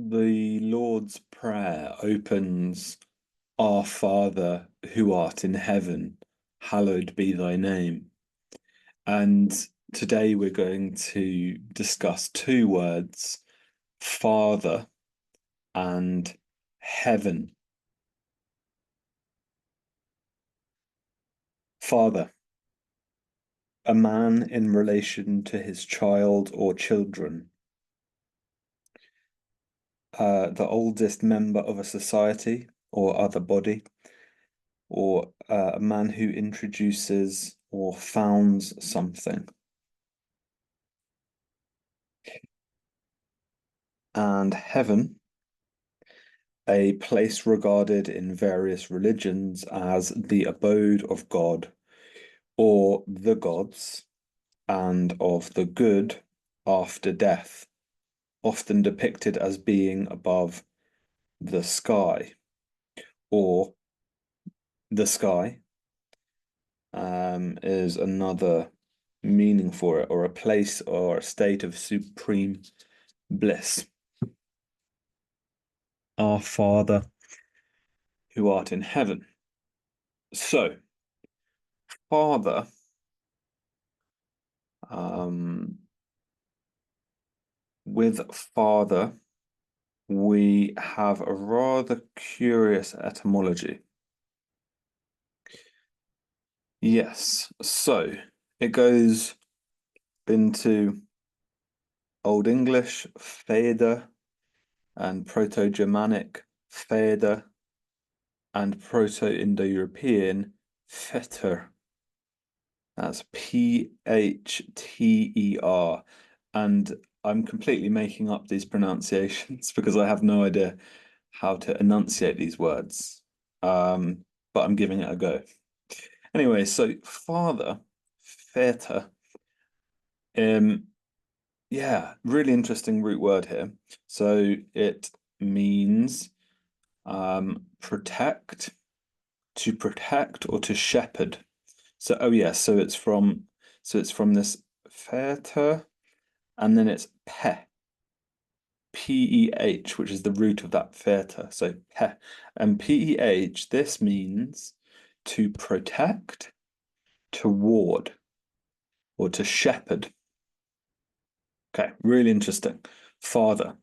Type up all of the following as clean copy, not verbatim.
the Lord's Prayer opens, Our Father who art in heaven, hallowed be thy name. And today we're going to discuss two words, Father and heaven. Father, a man in relation to his child or children. The oldest member of a society or other body, or a man who introduces or founds something. And heaven, a place regarded in various religions as the abode of God or the gods and of the good after death, often depicted as being above the sky or the sky is another meaning for it, or a place or a state of supreme bliss. Our Father who art in heaven. So, Father, with Father, we have a rather curious etymology. Yes, so it goes into Old English, feder, and Proto-Germanic, feder, and Proto-Indo-European, fetter. That's P-H-T-E-R. And I'm completely making up these pronunciations because I have no idea how to enunciate these words. But I'm giving it a go. Anyway, so father, Väter, yeah, really interesting root word here. So it means protect, to protect or to shepherd. So oh yeah, so it's from this Väter, and then it's P-E-H, which is the root of that Väter. So pe. And P-E-H, this means to protect, to ward, or to shepherd. Okay, really interesting. Father,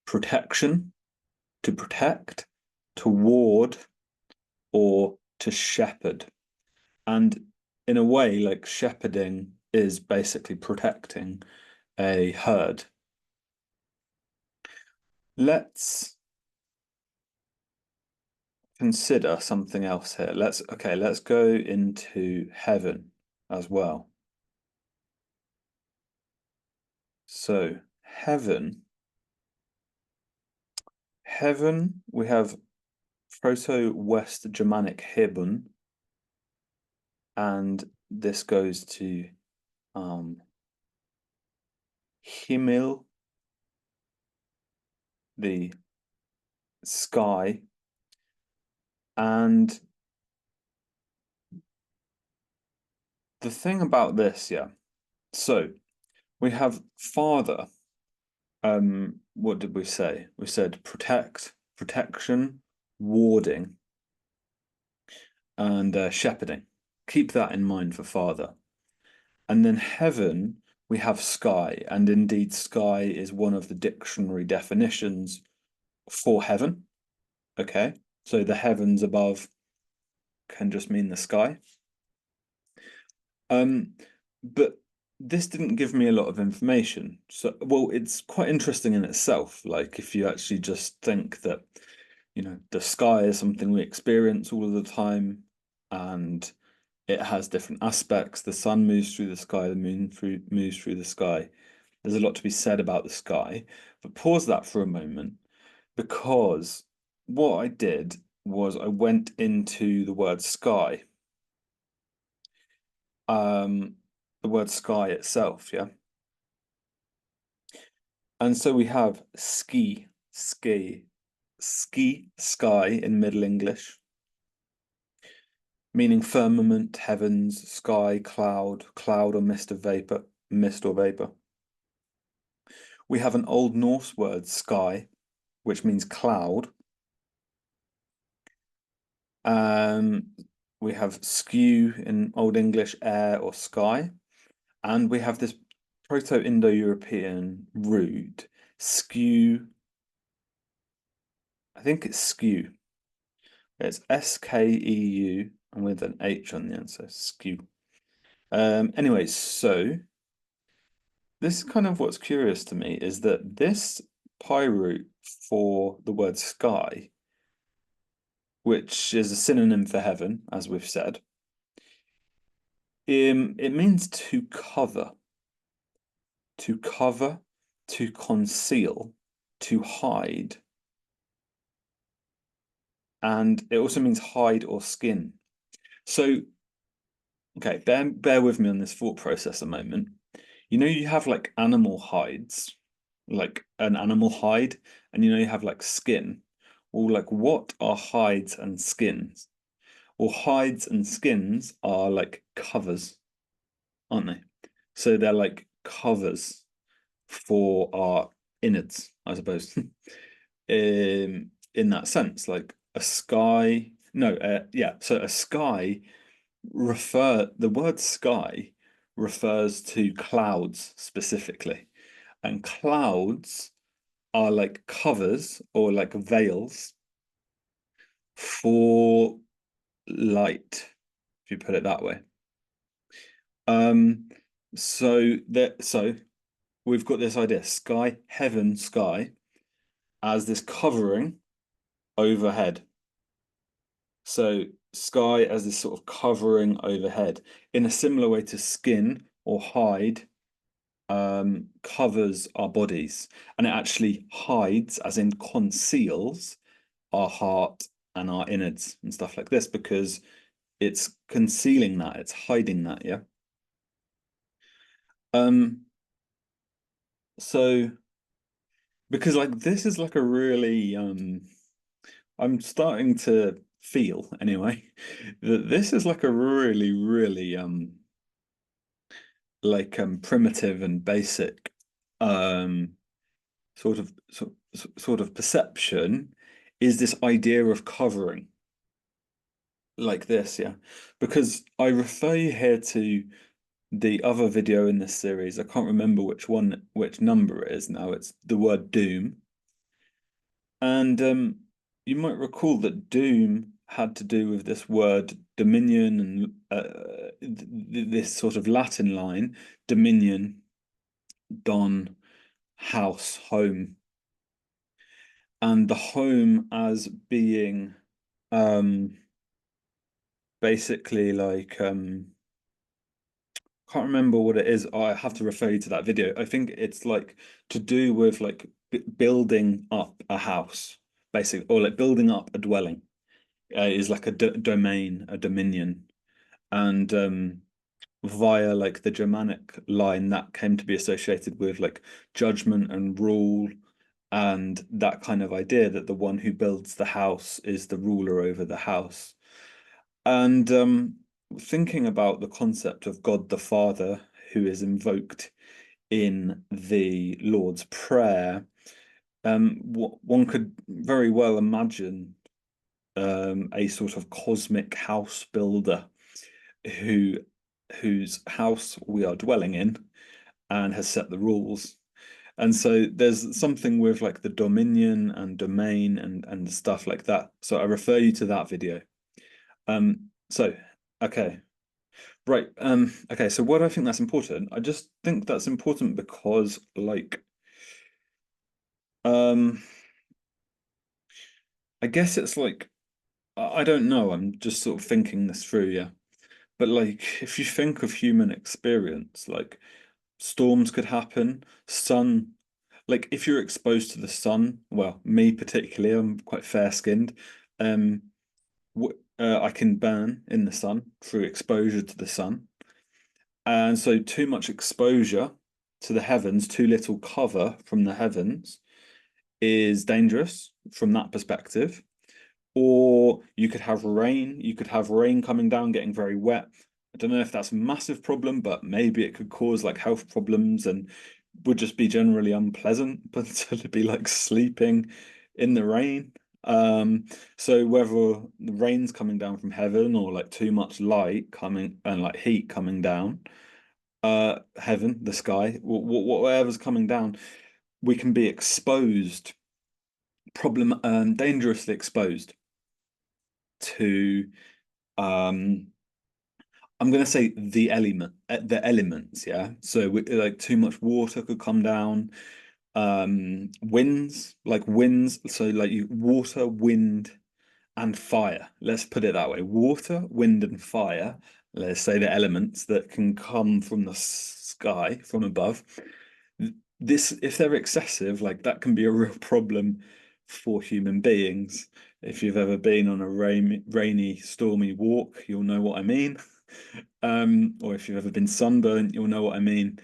protection, to protect, to ward, or to shepherd. And in a way, like shepherding is basically protecting a herd. Let's consider something else here. Let's go into heaven as well. So heaven, we have Proto-West Germanic Hebun, and this goes to Himmel, the sky, and the thing about this, yeah, so we have father. What did we say? We said protect, protection, warding, and shepherding. Keep that in mind for father. And then heaven, we have sky, and indeed sky is one of the dictionary definitions for heaven. Okay, so the heavens above can just mean the sky. But this didn't give me a lot of information. So, well, it's quite interesting in itself. Like if you actually just think that, the sky is something we experience all of the time, and it has different aspects. The sun moves through the sky, the moon moves through the sky. There's a lot to be said about the sky, but pause that for a moment, because what I did was I went into the word sky. The word sky itself, yeah. And so we have ski, sky in Middle English, meaning firmament, heavens, sky, cloud or mist or vapor. We have an Old Norse word, sky, which means cloud. Um, we have skew in Old English, air or sky. And we have this Proto-Indo-European root, skew. I think it's skew. It's SKEU and with an H on the end, so skew. Anyway, so this is kind of what's curious to me is that this pi root for the word sky, which is a synonym for heaven, as we've said, it means to cover, to conceal, to hide. And it also means hide or skin. So, okay, bear with me on this thought process a moment. You know, you have like animal hides, like an animal hide, and you know, you have like skin. Well, like what are hides and skins? Well, hides and skins are like covers, aren't they? So they're like covers for our innards, I suppose. In that sense, like a sky, no, yeah, so a sky the word sky refers to clouds specifically, and clouds are like covers or like veils for light, if you put it that way. Um, so we've got this idea, sky, heaven, sky, as this covering overhead. So sky as this sort of covering overhead, in a similar way to skin or hide covers our bodies, and it actually hides, as in conceals, our heart and our innards and stuff like this, because it's concealing that, it's hiding that, yeah. Um, so because like this is like a really I'm starting to feel anyway that this is like a really, really like primitive and basic um sort of perception is this idea of covering like this, yeah. Because I refer you here to the other video in this series. I can't remember which number it is now. It's the word doom. And you might recall that doom had to do with this word dominion and this sort of Latin line, dominion, don, house, home. And the home as being basically like can't remember what it is. I have to refer you to that video. I think it's like to do with like building up a house, basically, or like building up a dwelling. Is like a domain, a dominion, and via like the Germanic line that came to be associated with like judgment and rule, and that kind of idea that the one who builds the house is the ruler over the house. And thinking about the concept of God the Father, who is invoked in the Lord's Prayer, one could very well imagine a sort of cosmic house builder whose house we are dwelling in and has set the rules. And so there's something with like the dominion and domain and stuff like that. So I refer you to that video. So okay. Right. Okay, so why do I think that's important? I just think that's important because like um I guess it's like I don't know, I'm just sort of thinking this through, yeah. But like if you think of human experience, like storms could happen, sun, like if you're exposed to the sun, well, me particularly, I'm quite fair-skinned. Um I can burn in the sun through exposure to the sun. And so too much exposure to the heavens, too little cover from the heavens is dangerous from that perspective. Or you could have rain coming down, getting very wet. I don't know if that's a massive problem, but maybe it could cause like health problems and would just be generally unpleasant, but to be like sleeping in the rain. So whether the rain's coming down from heaven or like too much light coming and like heat coming down, heaven, the sky, whatever's coming down, we can be exposed, dangerously exposed to I'm gonna say the elements, yeah. So like too much water could come down. Winds, so like water, wind, and fire. Let's put it that way. Water, wind, and fire. Let's say the elements that can come from the sky, from above. This, if they're excessive, like that can be a real problem for human beings. If you've ever been on a rainy, stormy walk, you'll know what I mean. Or if you've ever been sunburned, you'll know what I mean.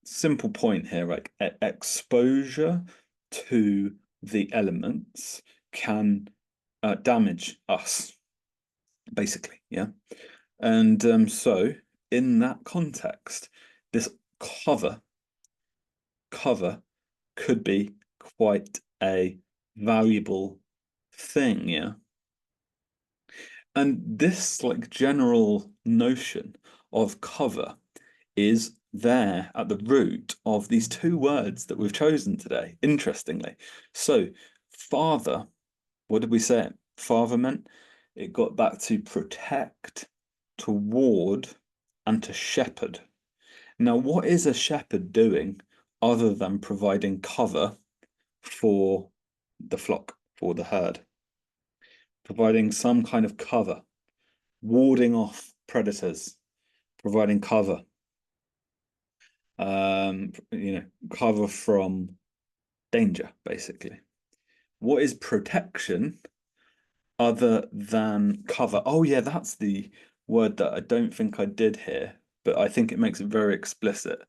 Simple point here, like exposure to the elements can damage us, basically, yeah. And so in that context, this cover could be quite a valuable thing, yeah. And this like general notion of cover is there at the root of these two words that we've chosen today, interestingly. So, father, what did we say father meant? It got back to protect, to ward, and to shepherd. Now, what is a shepherd doing other than providing cover for the flock, for the herd? Providing some kind of cover, warding off predators, providing cover. Cover from danger, basically. What is protection other than cover? Oh, yeah, that's the word that I don't think I did here, but I think it makes it very explicit.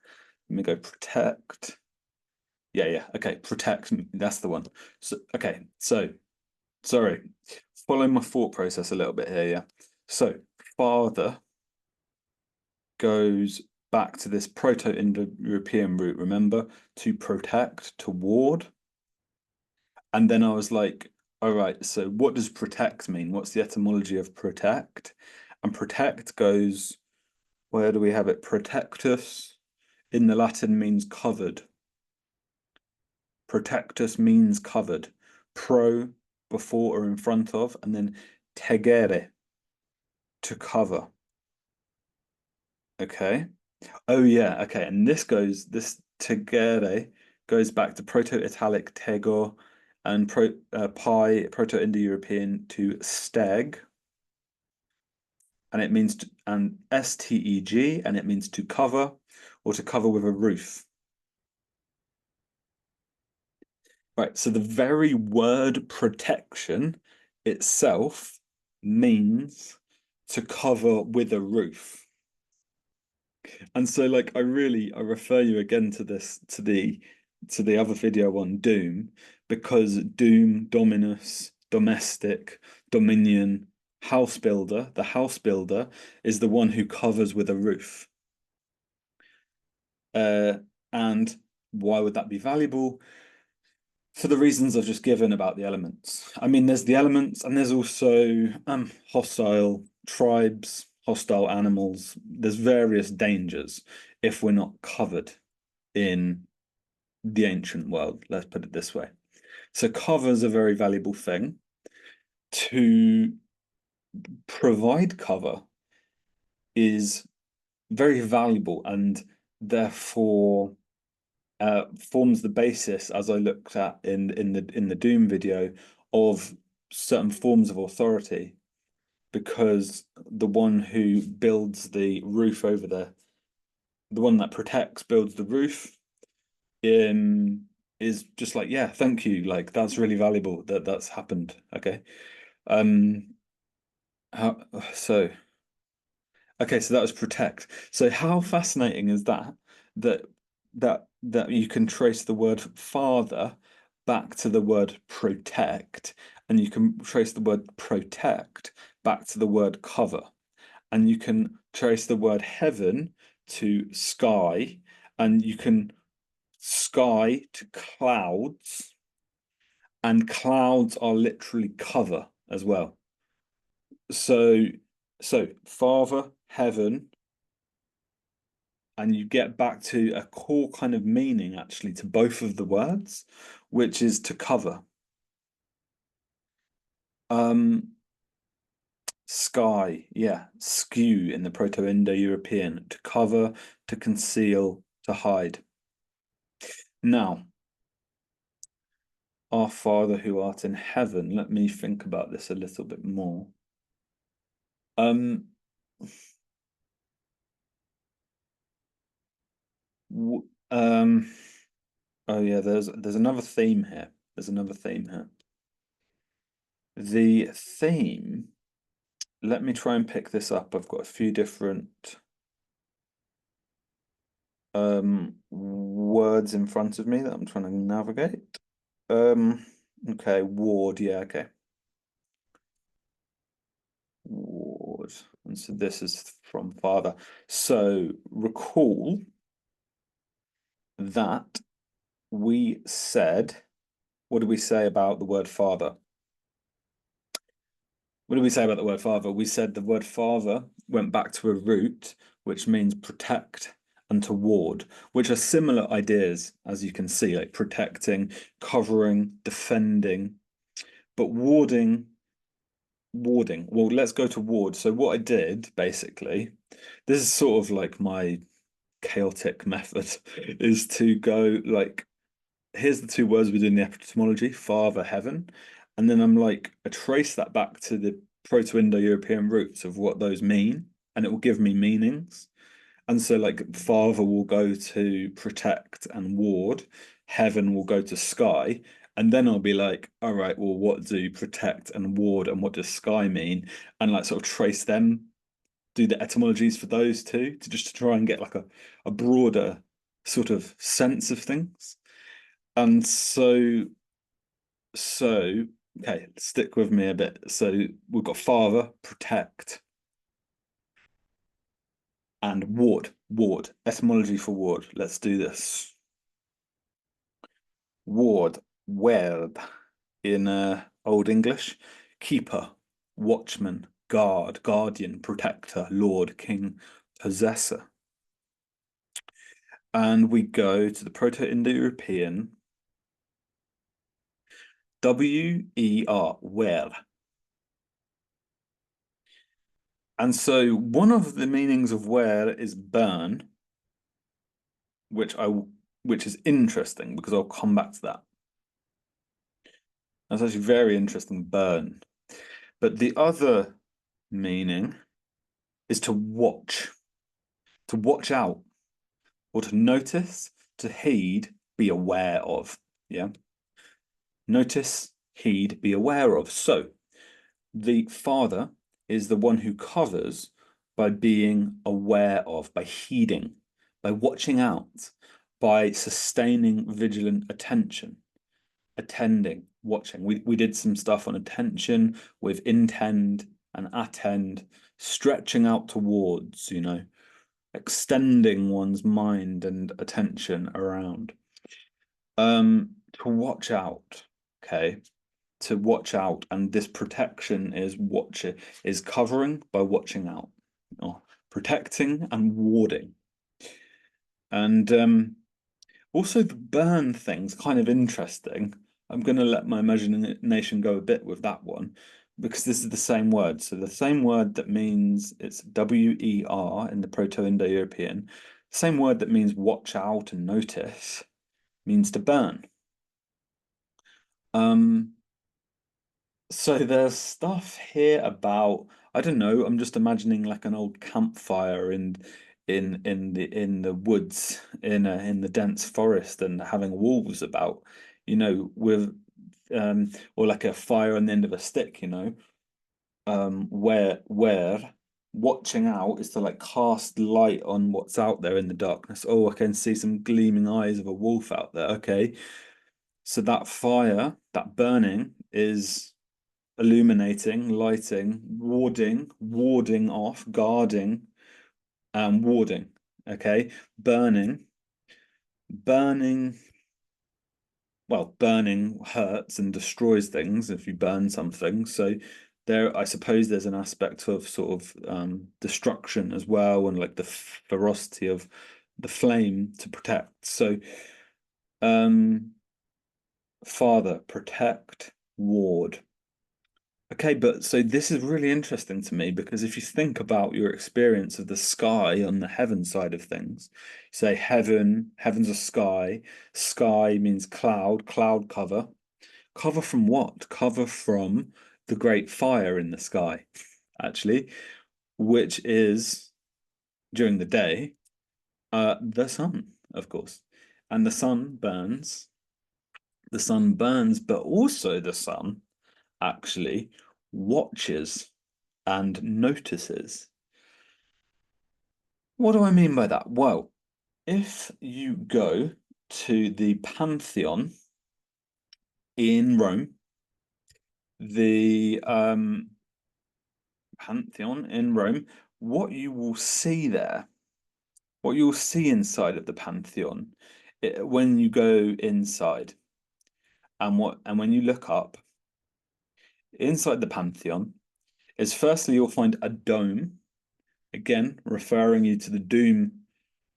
Let me go protect. Yeah, okay, protect. That's the one. So, okay, so sorry, follow my thought process a little bit here, yeah. So, father goes back to this Proto-Indo-European root, remember? To protect, to ward. And then I was like, all right, so what does protect mean? What's the etymology of protect? And protect goes, where do we have it? Protectus in the Latin means covered. Protectus means covered. Pro, before or in front of, and then tegere, to cover. Okay. Oh yeah, okay. And this tegere goes back to Proto-Italic tego and Proto-Indo-European to steg. And it means and steg, and it means to cover or to cover with a roof. Right, so the very word protection itself means to cover with a roof. And so like I refer you again to the other video on Doom, because Doom, Dominus, domestic, dominion, house builder, the house builder is the one who covers with a roof. And why would that be valuable? For the reasons I've just given about the elements. I mean, there's the elements, and there's also hostile tribes, hostile animals. There's various dangers if we're not covered in the ancient world, let's put it this way. So cover is a very valuable thing. To provide cover is very valuable and therefore forms the basis, as I looked at in the Doom video, of certain forms of authority, because the one who builds the roof over the one that protects builds the roof is just like, yeah, thank you, like that's really valuable that that's happened. Okay. How, so Okay, so that was protect. So how fascinating is that that that you can trace the word father back to the word protect, and you can trace the word protect back to the word cover, and you can trace the word heaven to sky, and you can sky to clouds, and clouds are literally cover as well. So, so Father, heaven, and you get back to a core kind of meaning actually to both of the words, which is to cover. Um, Sky, yeah, skew in the Proto-Indo-European, to cover, to conceal, to hide. Now, our Father who art in heaven, let me think about this a little bit more. Um, um, oh yeah, there's another theme here. There's another theme here. The theme, let me try and pick this up. I've got a few different words in front of me that I'm trying to navigate. Okay, ward, yeah, okay. Ward. And so this is from father. So recall that we said, what did we say about the word father? What did we say about the word father? We said the word father went back to a root, which means protect and to ward, which are similar ideas, as you can see, like protecting, covering, defending. But warding. Well, let's go to ward. So what I did, basically, this is sort of like my chaotic method, is to go like, here's the two words within the etymology, father, heaven. And then I'm like, I trace that back to the Proto-Indo-European roots of what those mean, and it will give me meanings. And so, like, father will go to protect and ward, heaven will go to sky. And then I'll be like, all right, well, what do protect and ward and what does sky mean? And like, sort of trace them, do the etymologies for those two to just to try and get like a broader sort of sense of things. And so, okay, stick with me a bit. So we've got father, protect, and ward. Ward. Etymology for ward. Let's do this. Ward, ward in Old English. Keeper, watchman, guard, guardian, protector, lord, king, possessor. And we go to the Proto-Indo-European. W-E-R, where. And so one of the meanings of where is burn, which is interesting because I'll come back to that. That's actually very interesting, burn. But the other meaning is to watch out, or to notice, to heed, be aware of. Yeah. Notice, heed, be aware of. So the father is the one who covers by being aware of, by heeding, by watching out, by sustaining vigilant attention, attending, watching. We did some stuff on attention with intend and attend, stretching out towards, extending one's mind and attention around. To watch out, okay, to watch out, and this protection is covering by watching out, or protecting and warding. And also the burn thing's kind of interesting. I'm going to let my imagination go a bit with that one because this is the same word. So the same word that means it's W-E-R in the Proto-Indo-European, same word that means watch out and notice means to burn. So there's stuff here about, I don't know, I'm just imagining like an old campfire in the woods in the dense forest and having wolves about, with or like a fire on the end of a stick, where watching out is to like cast light on what's out there in the darkness. Oh, I can see some gleaming eyes of a wolf out there. Okay. So that fire, that burning is illuminating, lighting, warding off, guarding, warding. Okay, burning. well, burning hurts and destroys things if you burn something. So there, I suppose there's an aspect of sort of destruction as well, and like the ferocity of the flame to protect. So father, protect, ward. Okay, but so this is really interesting to me because if you think about your experience of the sky on the heaven side of things, say heaven, heaven's a sky, sky means cloud, cloud cover. Cover from what? Cover from the great fire in the sky, actually, which is during the day, the sun, of course. And the sun burns, but also the sun actually watches and notices. What do I mean by that? Well, if you go to the in Rome, the Pantheon in Rome, what you will see there, what you'll see inside of the Pantheon, when you go inside, and when you look up inside the Pantheon, is firstly you'll find a dome, again referring you to the doom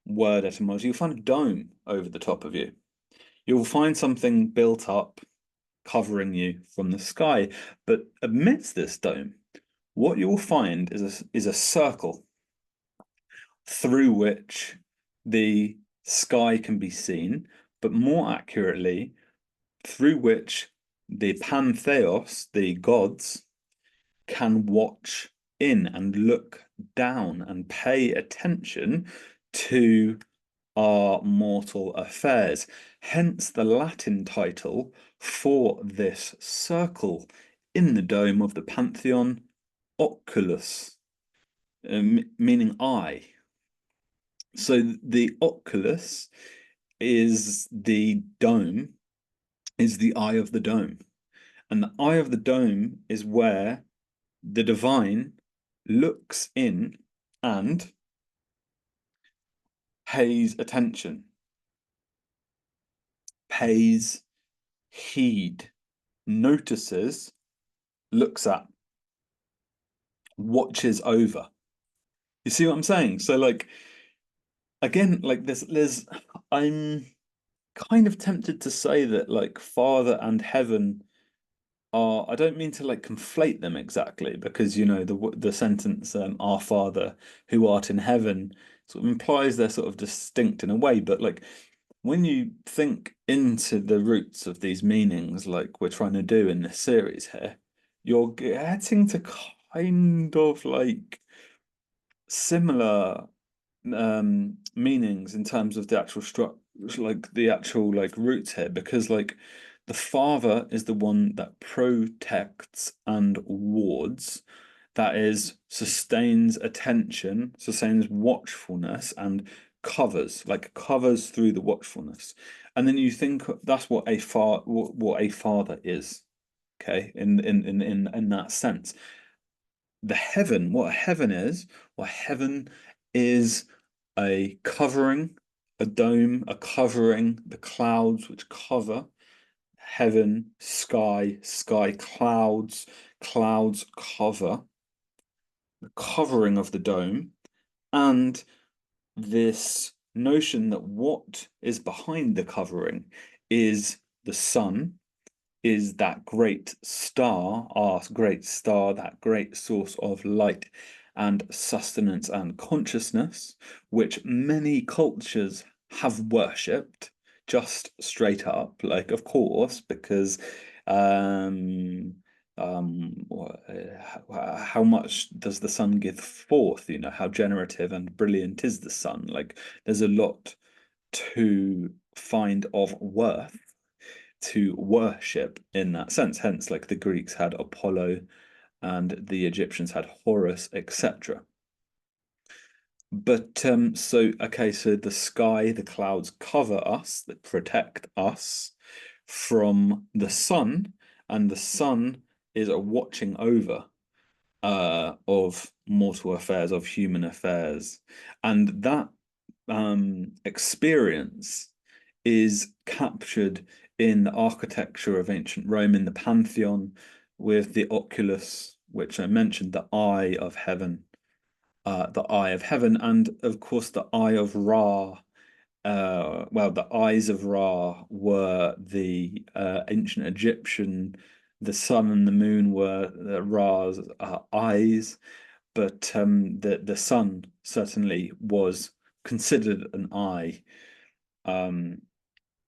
word etymology. You'll find a dome over the top of you. You'll find something built up covering you from the sky, but amidst this dome, what you will find is a circle through which the sky can be seen, but more accurately, through which the pantheos, the gods, can watch in and look down and pay attention to our mortal affairs. Hence the Latin title for this circle in the dome of the Pantheon, oculus, meaning eye. So the oculus is the dome, is the eye of the dome. And the eye of the dome is where the divine looks in and pays attention, pays heed, notices, looks at, watches over. You see what I'm saying? So like again, like there's I'm kind of tempted to say that like Father and Heaven are, I don't mean to like conflate them exactly because you know the sentence Our Father who art in heaven sort of implies they're sort of distinct in a way, but like when you think into the roots of these meanings, like we're trying to do in this series here, you're getting to kind of like similar meanings in terms of the actual structure, like the actual like roots here, because like the father is the one that protects and wards, that is sustains attention, sustains watchfulness, and covers, like covers through the watchfulness. And then you think that's what a father is, okay, in that sense. The heaven, what heaven is, well, heaven is a covering, a dome, a covering, the clouds which cover heaven, sky, sky, clouds, clouds cover, the covering of the dome, and this notion that what is behind the covering is the sun, is that great star, our great star, that great source of light and sustenance and consciousness, which many cultures have worshipped just straight up, like of course, because how much does the sun give forth? You know, how generative and brilliant is the sun? Like, there's a lot to find of worth to worship in that sense. Hence, like the Greeks had Apollo and the Egyptians had Horus, etc. But so okay, so the sky, the clouds cover us, that protect us from the sun, and the sun is a watching over of mortal affairs, of human affairs. And that experience is captured in the architecture of ancient Rome, in the Pantheon, with the oculus, which I mentioned, the eye of heaven, and of course the eye of Ra. Well, the eyes of Ra were the ancient Egyptian. The sun and the moon were Ra's eyes, but the sun certainly was considered an eye,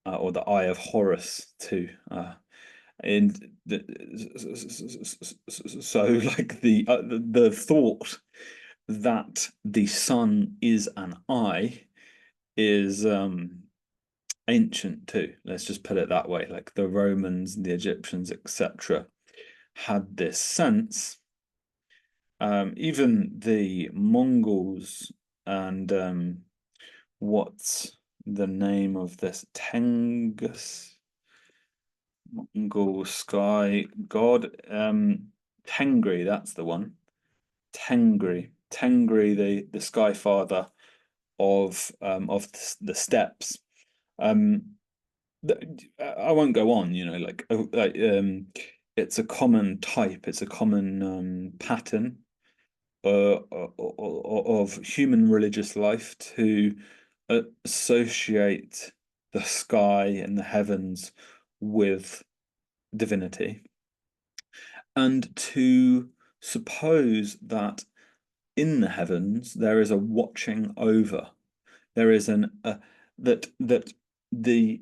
or the eye of Horus too. And so, like the thought that the sun is an eye is ancient too. Let's just put it that way. Like the Romans, the Egyptians, etc., had this sense. Even the Mongols and what's the name of this? Tengus, Mongol sky god. Tengri, that's the one. Tengri, the sky father of the steppes. I won't go on, it's a common type, it's a common pattern of human religious life to associate the sky and the heavens with divinity, and to suppose that in the heavens there is a watching over. There is that the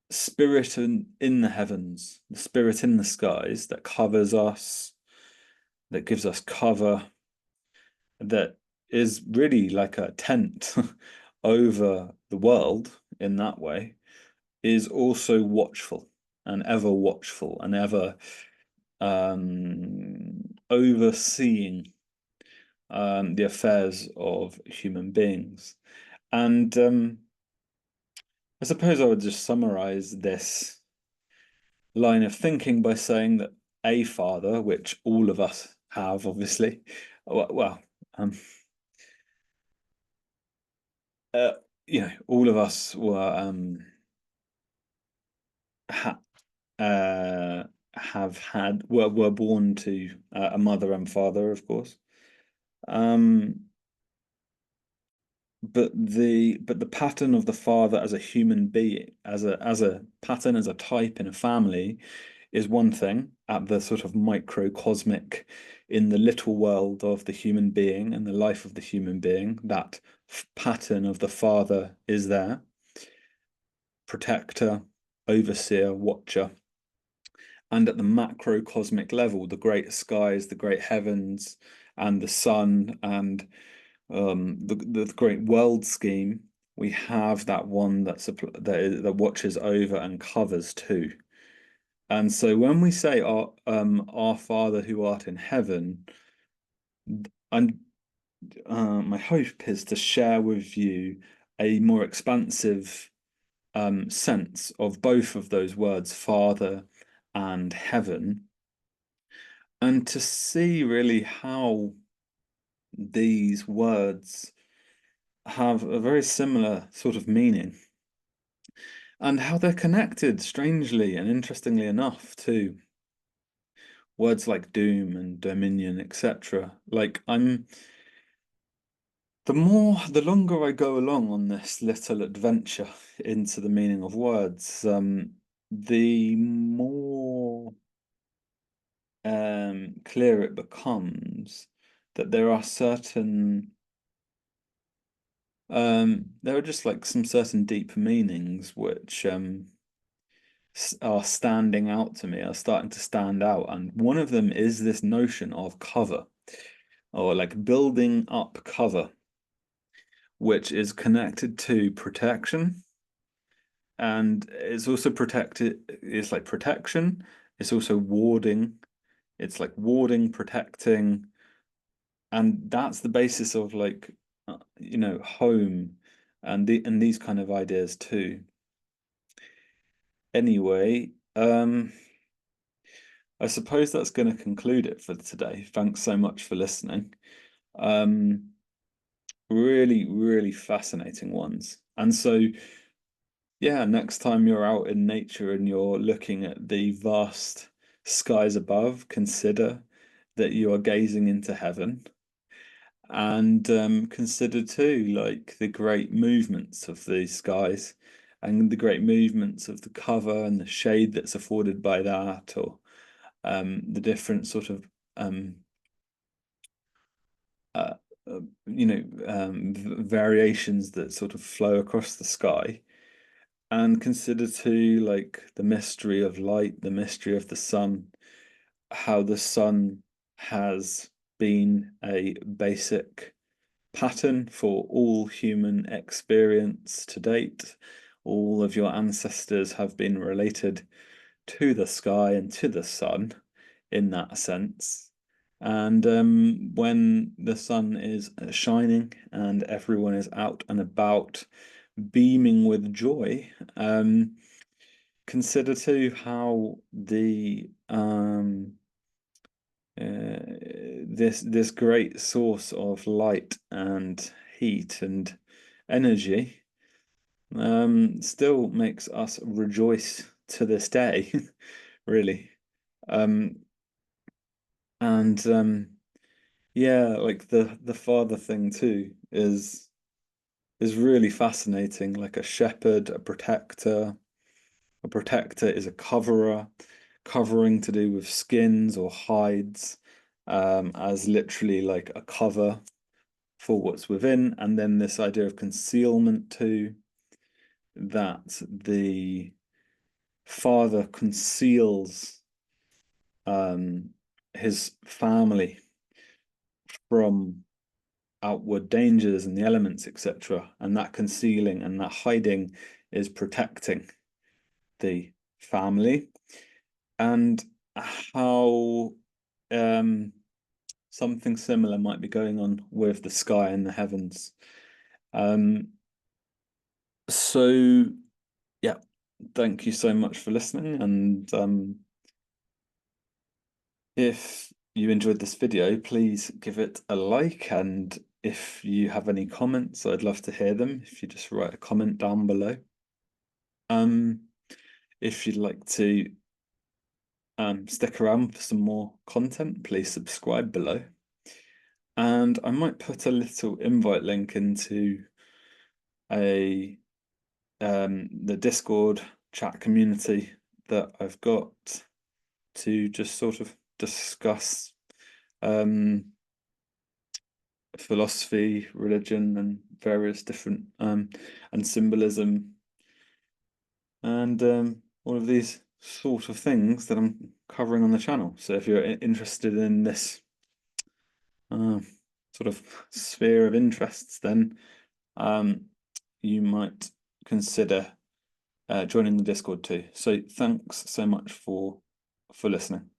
spirit in the heavens, the spirit in the skies that covers us, that gives us cover, that is really like a tent over the world in that way, is also watchful and ever watchful and ever overseeing the affairs of human beings. And I suppose I would just summarize this line of thinking by saying that a father, which all of us have, obviously, well, all of us were were born to a mother and father, of course. But the pattern of the father as a human being, as a pattern, as a type in a family, is one thing at the sort of microcosmic, in the little world of the human being and the life of the human being. That pattern of the father is there: protector, overseer, watcher. And at the macrocosmic level, the great skies, the great heavens, and the sun, and the great world scheme, we have that one that watches over and covers too. And so when we say our Father who art in heaven, and my hope is to share with you a more expansive sense of both of those words, Father and heaven, and to see really how these words have a very similar sort of meaning, and how they're connected, strangely and interestingly enough, to words like doom and dominion, etc. Like the longer I go along on this little adventure into the meaning of words, the more clear it becomes that there are just like some certain deep meanings which are standing out to me, are starting to stand out. And one of them is this notion of cover, or like building up cover, which is connected to protection. And it's also it's like protection, it's also warding, it's like warding, protecting, and that's the basis of like home and these kind of ideas too. Anyway, I suppose that's going to conclude it for today. Thanks so much for listening. Really, really fascinating ones. And so yeah, next time you're out in nature and you're looking at the vast skies above, consider that you are gazing into heaven. And consider too, like the great movements of these skies and the great movements of the cover and the shade that's afforded by that, or the different sort of um, uh, variations that sort of flow across the sky. And consider too, like the mystery of light, the mystery of the sun, how the sun has been a basic pattern for all human experience to date. All of your ancestors have been related to the sky and to the sun in that sense. And when the sun is shining and everyone is out and about, beaming with joy, consider too how the this great source of light and heat and energy still makes us rejoice to this day, really. Um, and yeah, like the father thing too is really fascinating. Like a shepherd, a protector. A protector is a coverer, covering to do with skins or hides, as literally like a cover for what's within, and then this idea of concealment too, that the father conceals his family from outward dangers and the elements, etc. And that concealing and that hiding is protecting the family. And how something similar might be going on with the sky and the heavens. Um, so yeah, thank you so much for listening. And if you enjoyed this video, please give it a like. And if you have any comments, I'd love to hear them. If you just write a comment down below. Um, if you'd like to stick around for some more content, please subscribe below. And I might put a little invite link into a the Discord chat community that I've got to just sort of discuss philosophy, religion, and various different and symbolism, and all of these sort of things that I'm covering on the channel. So if you're interested in this sort of sphere of interests, then you might consider joining the Discord too. So thanks so much for listening.